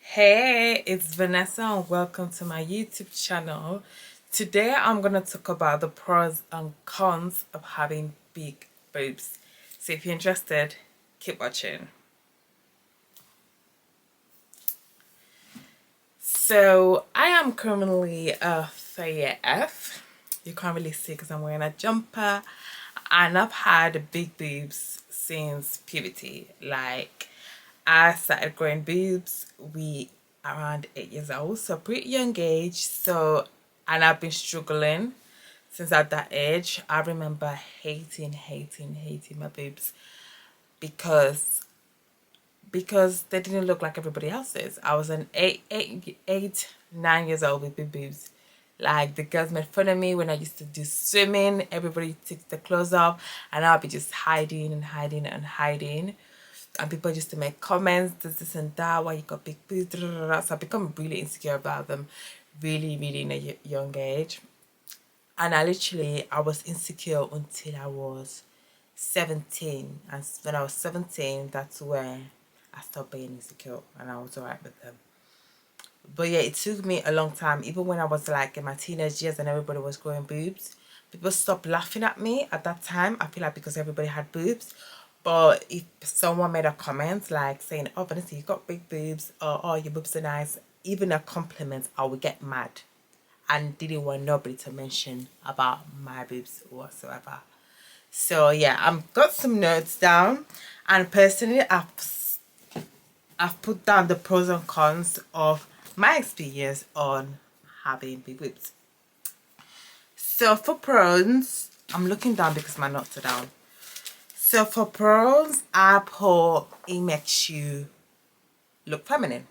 Hey, it's Vanessa and welcome to my YouTube channel. Today I'm going to talk about the pros and cons of having big boobs. So if you're interested, keep watching. So I am currently a 3F. You can't really see because I'm wearing a jumper, and I've had big boobs since puberty. Like, I started growing boobs around 8 years old, so pretty young age. So, and I've been struggling since at that age. I remember hating my boobs because they didn't look like everybody else's. I was an 9 years old with big boobs. Like, the girls made fun of me when I used to do swimming. Everybody takes their clothes off and I'll be just hiding and hiding and hiding. And people used to make comments, this and that, why you got big boobs, da, da, da, da. So I become really insecure about them really in a young age. And I was insecure until I was 17. And when I was 17, that's when I stopped being insecure and I was alright with them. But yeah, it took me a long time. Even when I was like in my teenage years and everybody was growing boobs, people stopped laughing at me at that time. I feel like because everybody had boobs. But if someone made a comment like saying, oh, Vanessa, you got big boobs, or oh, your boobs are nice, even a compliment, I would get mad and didn't want nobody to mention about my boobs whatsoever. So yeah, I've got some notes down, and personally I've put down the pros and cons of my experience on having big boobs. So for pros, I'm looking down because my notes are down. So for pros, I put it makes you look feminine.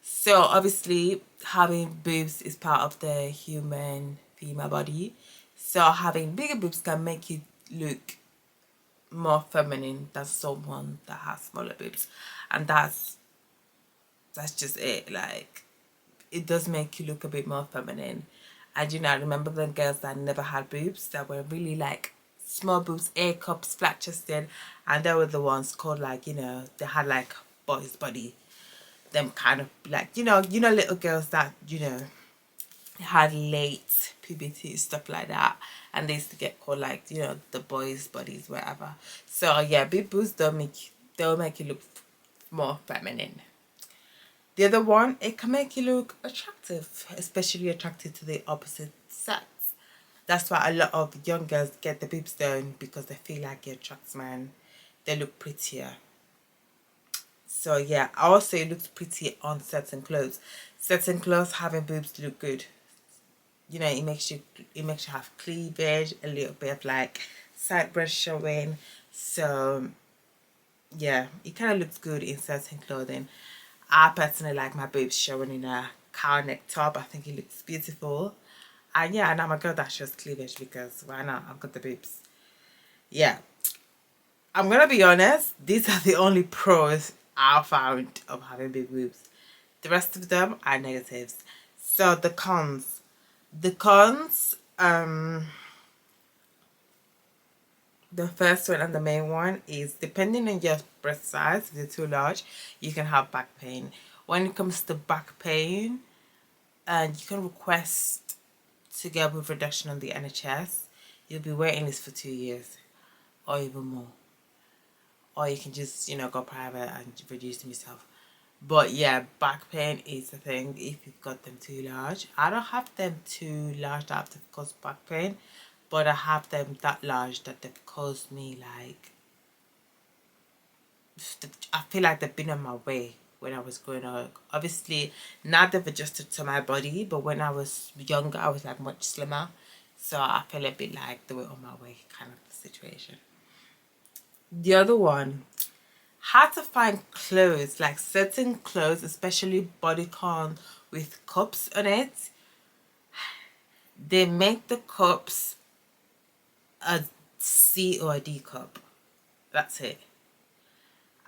So obviously having boobs is part of the human female body. So having bigger boobs can make you look more feminine than someone that has smaller boobs. And that's just it. Like, it does make you look a bit more feminine. And I remember the girls that never had boobs, that were really like small boobs, A cups, flat chested, and they were the ones called, like, they had like boys body. Them kind of like, little girls that, had late puberty, stuff like that, and they used to get called like, the boys bodies, whatever. So yeah, big boobs they'll make you look more feminine. The other one, it can make you look attractive, especially attractive to the opposite sex. That's why a lot of young girls get the boobs done, because they feel like it attracts men. They look prettier. So yeah, also it looks pretty on certain clothes. Certain clothes having boobs look good. It makes you have cleavage, a little bit of like side breast showing. So yeah, it kind of looks good in certain clothing. I personally like my boobs showing in a cow neck top. I think it looks beautiful. And yeah, and I'm a girl that shows cleavage because why not? I've got the boobs. Yeah. I'm gonna be honest, these are the only pros I found of having big boobs. The rest of them are negatives. So the cons. The cons, the first one and the main one is, depending on your breast size, if they're too large, you can have back pain. When it comes to back pain, and you can request to get a boob reduction on the NHS, you'll be waiting list for 2 years or even more. Or you can just, go private and reduce them yourself. But yeah, back pain is the thing if you've got them too large. I don't have them too large that have to cause back pain, but I have them that large that they've caused me, like, I feel like they've been on my way when I was growing up. Obviously, now they've adjusted to my body, but when I was younger, I was like much slimmer. So I feel a bit like they were on my way kind of situation. The other one, how to find clothes, like certain clothes, especially bodycon with cups on it. They make the cups a C or a D cup. That's it.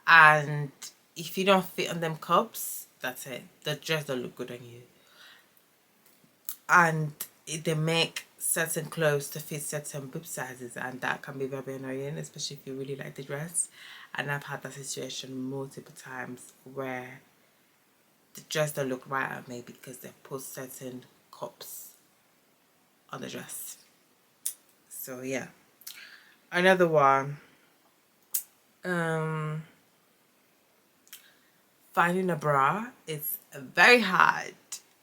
And if you don't fit on them cups, that's it. The dress don't look good on you. And they make certain clothes to fit certain boob sizes, and that can be very annoying, especially if you really like the dress. And I've had that situation multiple times where the dress don't look right on me because they put certain cups on the dress. So yeah. Another one, finding a bra is very hard.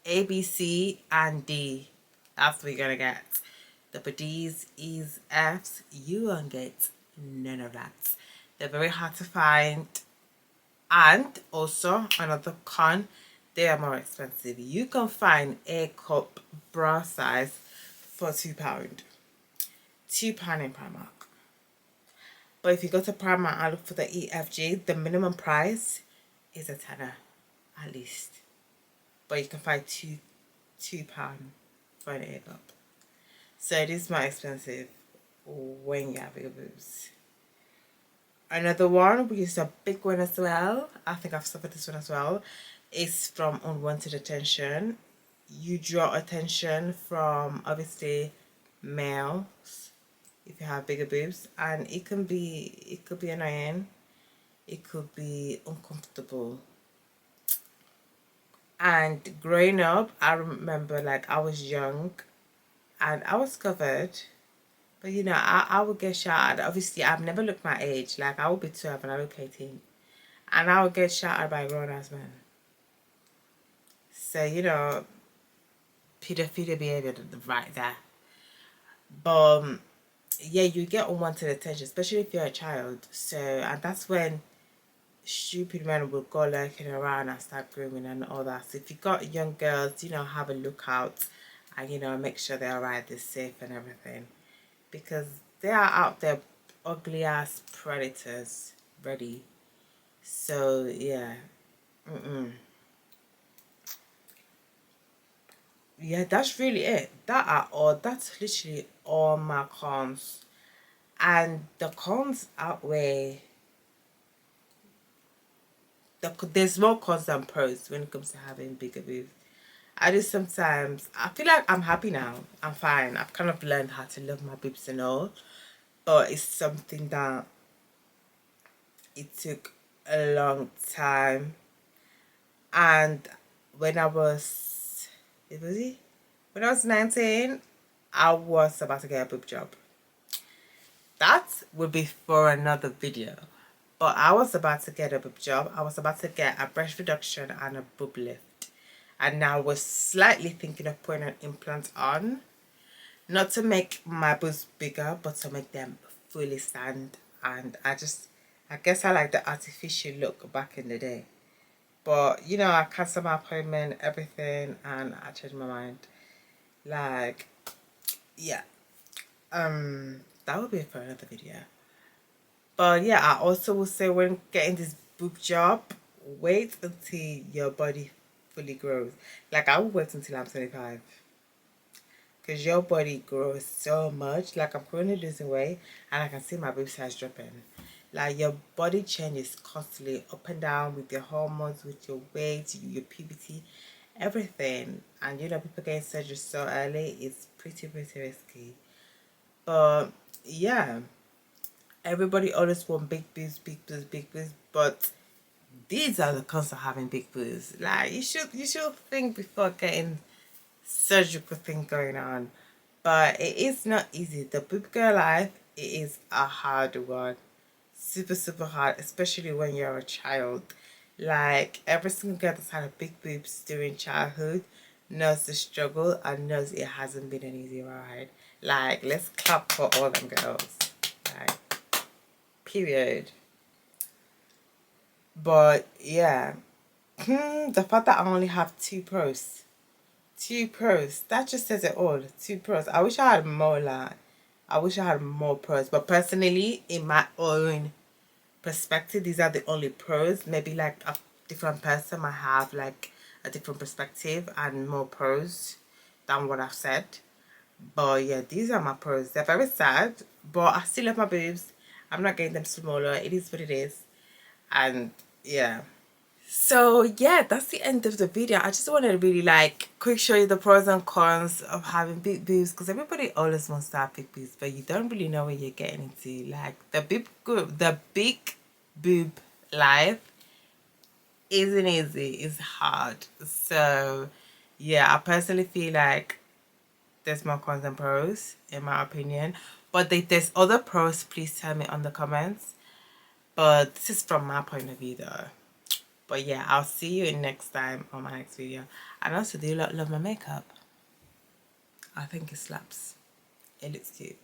A, B, C, and D. That's what you're gonna get. The D's, E's, F's, you won't get none of that. They're very hard to find. And also, another con, they are more expensive. You can find A cup bra size for £2. £2 in Primark. But if you go to Primark and look for the EFG, the minimum price is a tenner, at least. But you can find £2 for an A cup. So it is more expensive when you have bigger boobs. Another one, which is a big one as well, I think I've suffered this one as well, is from unwanted attention. You draw attention from, obviously, males if you have bigger boobs, and it could be annoying, it could be uncomfortable. And growing up, I remember, like, I was young and I was covered, but you know, I would get shouted. Obviously, I've never looked my age. Like, I would be 12 and I look 18, and I would get shouted by grown-ass men. So, you know, pedophilia behavior right there. But yeah, you get unwanted attention, especially if you're a child. So, and that's when stupid men will go lurking around and start grooming and all that. So if you got young girls, you know, have a look out and, you know, make sure they're alright, they're safe and everything. Because they are out there, ugly ass predators ready. So yeah. Yeah, that's really it. That's literally all my cons. And the cons outweigh there's more cons than pros when it comes to having bigger boobs. I feel like I'm happy now. I'm fine. I've kind of learned how to love my boobs and all. But it's something that it took a long time. And when I was, when I was 19, I was about to get a boob job. That would be for another video. But I was about to get a boob job. I was about to get a breast reduction and a boob lift. And I was slightly thinking of putting an implant on. Not to make my boobs bigger, but to make them fully stand. And I guess I like the artificial look back in the day. But, you know, I cancelled my appointment, everything, and I changed my mind. Like, yeah. That would be for another video. But yeah, I also will say when getting this boob job, wait until your body fully grows. Like, I will wait until I'm 25. Because your body grows so much. Like, I'm currently losing weight and I can see my boob size dropping. Like, your body changes constantly up and down with your hormones, with your weight, your puberty, everything. And you know, people getting surgery so early is pretty risky. But yeah, everybody always want big boobs, big boobs, big boobs. But these are the cons of having big boobs. Like, you should think before getting surgical thing going on. But it is not easy. The boob girl life, it is a hard one. Super hard, especially when you're a child. Like, every single girl that's had a big boobs during childhood knows the struggle and knows it hasn't been an easy ride. Like, let's clap for all them girls. Like, period. But yeah, the fact that I only have two pros, that just says it all. Two pros. I wish I had more. Like, I wish I had more pros. But personally, in my own perspective, these are the only pros. Maybe like a different person might have like a different perspective and more pros than what I've said. But yeah, these are my pros. They're very sad, but I still love my boobs. I'm not getting them smaller. It is what it is. And yeah, So yeah, that's the end of the video. I just wanted to really like quick show you the pros and cons of having big boobs, because everybody always wants to have big boobs, but you don't really know what you're getting into. Like the big boob life isn't easy, it's hard. So yeah, I personally feel like there's more cons than pros in my opinion, but if there's other pros, please tell me on the comments. But this is from my point of view though. But yeah, I'll see you in next time on my next video. And also, do you love my makeup? I think it slaps. It looks cute.